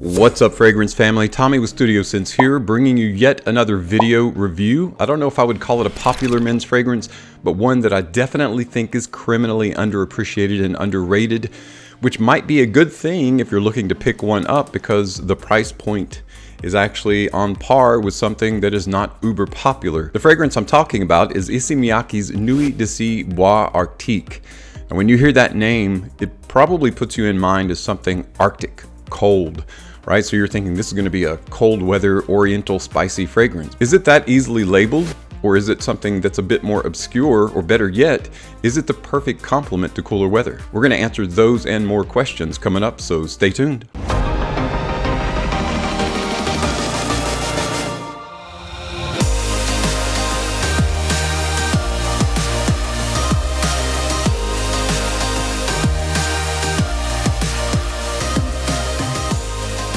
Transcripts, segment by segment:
What's up, fragrance family? Tommy with Studio Sense here, bringing you yet another video review. I don't know if I would call it a popular men's fragrance, but one that I definitely think is criminally underappreciated and underrated, which might be a good thing if you're looking to pick one up because the price point is actually on par with something that is not uber popular. The fragrance I'm talking about is Issey Miyake's Nuit d'Issey Bois Arctique. And when you hear that name, it probably puts you in mind as something Arctic, cold. Right? So you're thinking this is going to be a cold weather oriental spicy fragrance. Is it that easily labeled? Or is it something that's a bit more obscure? Or better yet, is it the perfect complement to cooler weather? We're going to answer those and more questions coming up, so stay tuned.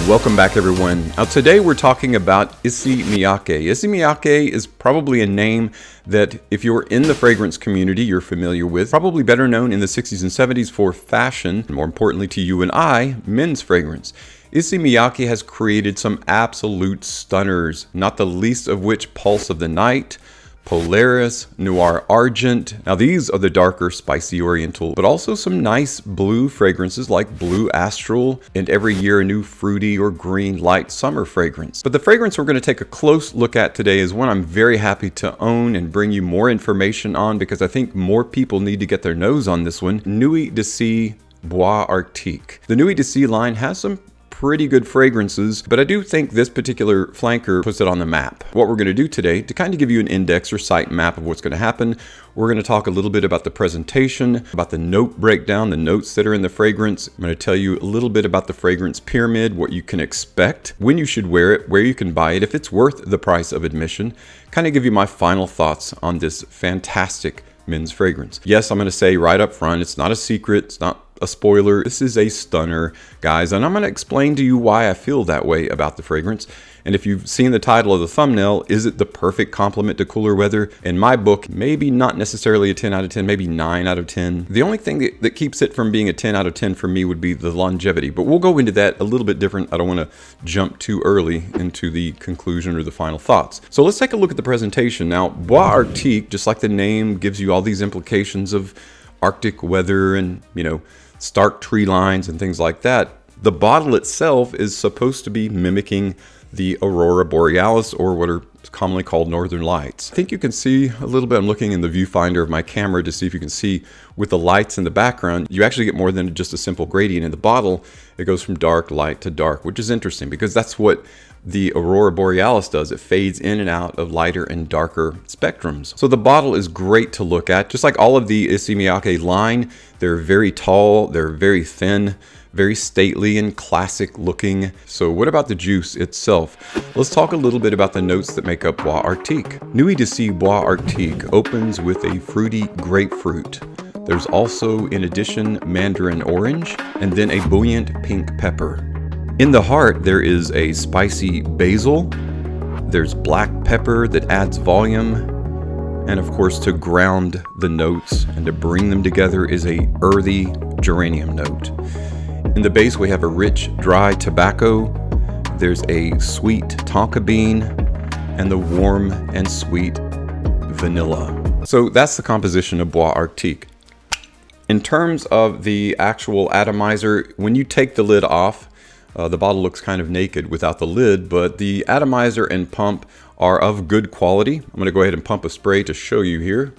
Welcome back, everyone. Now today we're talking about Issey Miyake. Issey Miyake is probably a name that if you're in the fragrance community you're familiar with, probably better known in the 60s and 70s for fashion, and more importantly to you and I, men's fragrance. Issey Miyake has created some absolute stunners, not the least of which Pulse of the Night, Polaris, Noir Argent. Now these are the darker, spicy oriental, but also some nice blue fragrances like Blue Astral, and every year a new fruity or green light summer fragrance. But the fragrance we're going to take a close look at today is one I'm very happy to own and bring you more information on because I think more people need to get their nose on this one. Nuit d'Issey Bois Arctique. The Nuit d'Issey line has some pretty good fragrances, but I do think this particular flanker puts it on the map. What we're going to do today, to kind of give you an index or site map of what's going to happen, we're going to talk a little bit about the presentation, about the note breakdown, the notes that are in the fragrance. I'm going to tell you a little bit about the fragrance pyramid, what you can expect, when you should wear it, where you can buy it, if it's worth the price of admission, kind of give you my final thoughts on this fantastic men's fragrance. Yes, I'm going to say right up front, it's not a secret, it's not a spoiler. This is a stunner, guys, and I'm going to explain to you why I feel that way about the fragrance. And if you've seen the title of the thumbnail, is it the perfect complement to cooler weather? In my book, maybe not necessarily a 10 out of 10, maybe 9 out of 10. The only thing that keeps it from being a 10 out of 10 for me would be the longevity, but we'll go into that a little bit different. I don't want to jump too early into the conclusion or the final thoughts. So let's take a look at the presentation. Now, Bois Arctique, just like the name, gives you all these implications of Arctic weather and, stark tree lines and things like that. The bottle itself is supposed to be mimicking the Aurora Borealis, or what are commonly called Northern Lights. I think you can see a little bit. I'm looking in the viewfinder of my camera to see if you can see with the lights in the background, you actually get more than just a simple gradient. In the bottle, it goes from dark light to dark, which is interesting because that's what the Aurora Borealis does. It fades in and out of lighter and darker spectrums. So the bottle is great to look at. Just like all of the Issey Miyake line, they're very tall, they're very thin, very stately and classic looking. So what about the juice itself? Let's talk a little bit about the notes that make up Bois Arctique. Nuit d'Issey Bois Arctique opens with a fruity grapefruit. There's also, in addition, mandarin orange, and then a buoyant pink pepper. In the heart, there is a spicy basil, there's black pepper that adds volume, and of course to ground the notes and to bring them together is a earthy geranium note. In the base we have a rich dry tobacco, there's a sweet tonka bean, and the warm and sweet vanilla. So that's the composition of Bois Arctique. In terms of the actual atomizer, when you take the lid off, the bottle looks kind of naked without the lid, but the atomizer and pump are of good quality. I'm going to go ahead and pump a spray to show you here.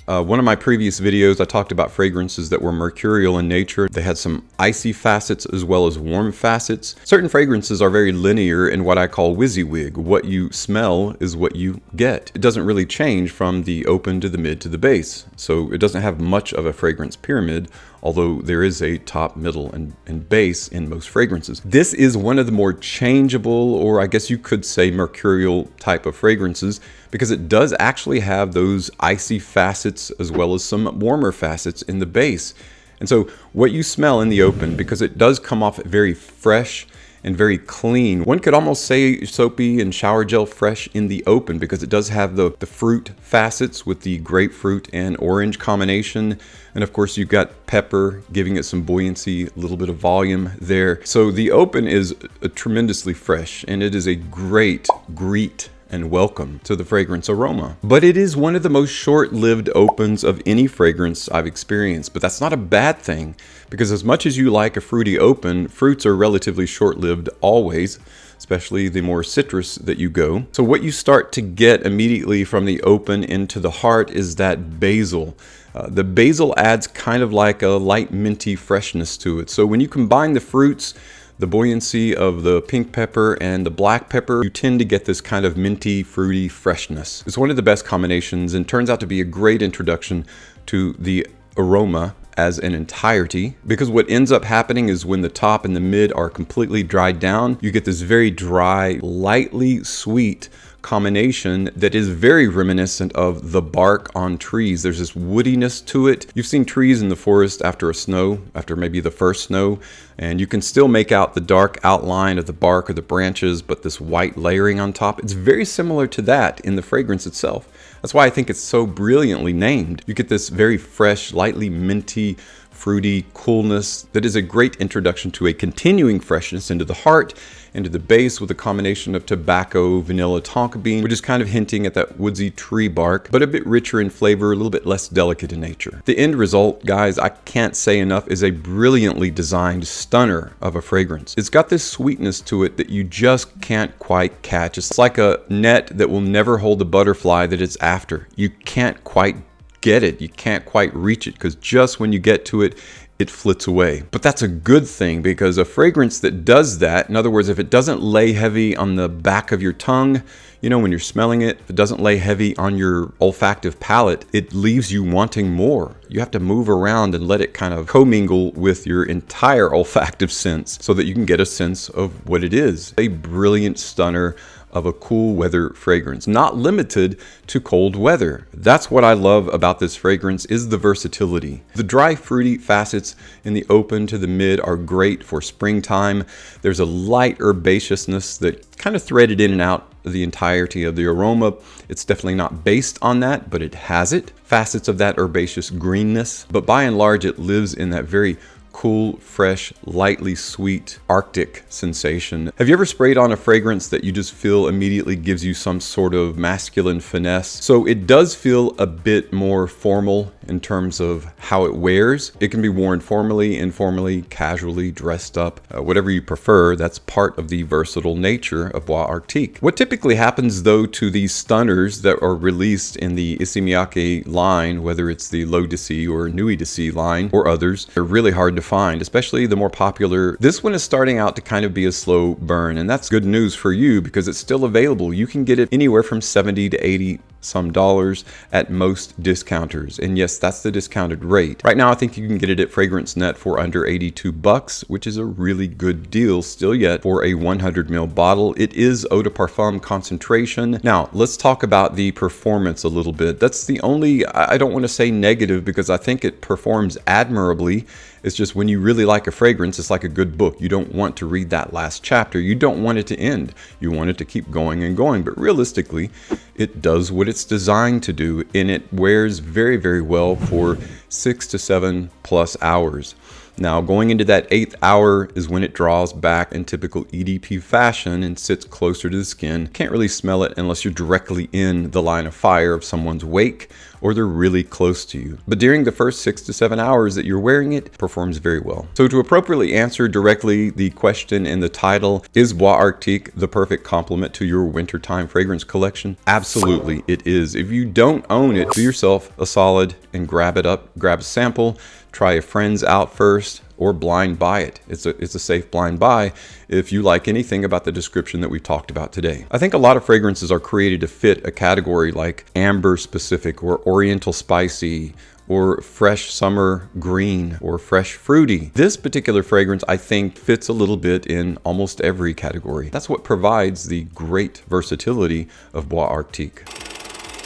One of my previous videos, I talked about fragrances that were mercurial in nature. They had some icy facets as well as warm facets. Certain fragrances are very linear in what I call WYSIWYG. What you smell is what you get. It doesn't really change from the open to the mid to the base. So it doesn't have much of a fragrance pyramid, although there is a top, middle, and base in most fragrances. This is one of the more changeable, or I guess you could say mercurial type of fragrances, because it does actually have those icy facets as well as some warmer facets in the base. And so what you smell in the open, because it does come off very fresh and very clean. One could almost say soapy and shower gel fresh in the open because it does have the fruit facets with the grapefruit and orange combination. And of course you've got pepper giving it some buoyancy, a little bit of volume there. So the open is tremendously fresh, and it is a great greet and welcome to the fragrance aroma. But it is one of the most short-lived opens of any fragrance I've experienced. But that's not a bad thing, because as much as you like a fruity open, fruits are relatively short-lived always, especially the more citrus that you go. So what you start to get immediately from the open into the heart is that basil. The basil adds kind of like a light minty freshness to it. So when you combine the fruits, the buoyancy of the pink pepper and the black pepper, you tend to get this kind of minty, fruity freshness. It's one of the best combinations and turns out to be a great introduction to the aroma as an entirety, because what ends up happening is when the top and the mid are completely dried down, you get this very dry, lightly sweet combination that is very reminiscent of the bark on trees. There's this woodiness to it. You've seen trees in the forest after a snow, after maybe the first snow, and you can still make out the dark outline of the bark or the branches, but this white layering on top. It's very similar to that in the fragrance itself. That's why I think it's so brilliantly named. You get this very fresh, lightly minty, fruity coolness that is a great introduction to a continuing freshness into the heart, into the base with a combination of tobacco, vanilla, tonka bean, which is kind of hinting at that woodsy tree bark, but a bit richer in flavor, a little bit less delicate in nature. The end result, guys, I can't say enough, is a brilliantly designed stunner of a fragrance. It's got this sweetness to it that you just can't quite catch. It's like a net that will never hold the butterfly that it's after. You can't quite get it. You can't quite reach it, because just when you get to it, it flits away. But that's a good thing, because a fragrance that does that, in other words, if it doesn't lay heavy on the back of your tongue, you know, when you're smelling it, if it doesn't lay heavy on your olfactive palate, it leaves you wanting more. You have to move around and let it kind of commingle with your entire olfactive sense so that you can get a sense of what it is. A brilliant stunner of a cool weather fragrance, not limited to cold weather. That's what I love about this fragrance, is the versatility. The dry fruity facets in the open to the mid are great for springtime. There's a light herbaceousness that kind of threaded in and out the entirety of the aroma. It's definitely not based on that, but it has it. Facets of that herbaceous greenness, but by and large it lives in that very cool, fresh, lightly sweet Arctic sensation. Have you ever sprayed on a fragrance that you just feel immediately gives you some sort of masculine finesse? So it does feel a bit more formal in terms of how it wears. It can be worn formally, informally, casually, dressed up, whatever you prefer. That's part of the versatile nature of Bois Arctique. What typically happens though to these stunners that are released in the Issey Miyake line, whether it's the L'Eau d'Issey or Nuit d'Issey line or others, they're really hard to find, especially the more popular. This one is starting out to kind of be a slow burn, and that's good news for you because it's still available. You can get it anywhere from 70 to 80 some dollars at most discounters, and yes, that's the discounted rate. Right now I think you can get it at FragranceNet for under 82 bucks, which is a really good deal still yet for a 100 ml bottle. It is eau de parfum concentration. Now let's talk about the performance a little bit. That's the only, I don't want to say negative because I think it performs admirably. It's just when you really like a fragrance, it's like a good book. You don't want to read that last chapter. You don't want it to end. You want it to keep going and going. But realistically, it does what it's designed to do, and it wears very, very well for 6 to 7 plus hours. Now, going into that 8th hour is when it draws back in typical EDP fashion and sits closer to the skin. Can't really smell it unless you're directly in the line of fire of someone's wake or they're really close to you. But during the first 6 to 7 hours that you're wearing it, it performs very well. So to appropriately answer directly the question in the title, is Bois Arctique the perfect complement to your wintertime fragrance collection? Absolutely, it is. If you don't own it, do yourself a solid and grab it up, grab a sample, try a friend's out first, or blind buy it. It's a safe blind buy if you like anything about the description that we talked about today. I think a lot of fragrances are created to fit a category like amber specific or oriental spicy or fresh summer green or fresh fruity. This particular fragrance I think fits a little bit in almost every category. That's what provides the great versatility of Bois Arctique.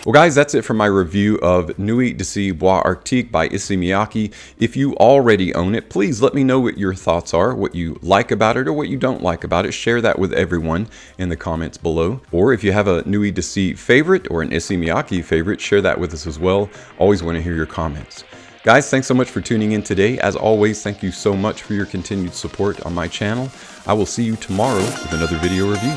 Well guys, that's it for my review of Nuit d'Issey Bois Arctique by Issey Miyake. If you already own it, please let me know what your thoughts are, what you like about it or what you don't like about it. Share that with everyone in the comments below. Or if you have a Nuit d'Issey favorite or an Issey Miyake favorite, share that with us as well. Always want to hear your comments. Guys, thanks so much for tuning in today. As always, thank you so much for your continued support on my channel. I will see you tomorrow with another video review.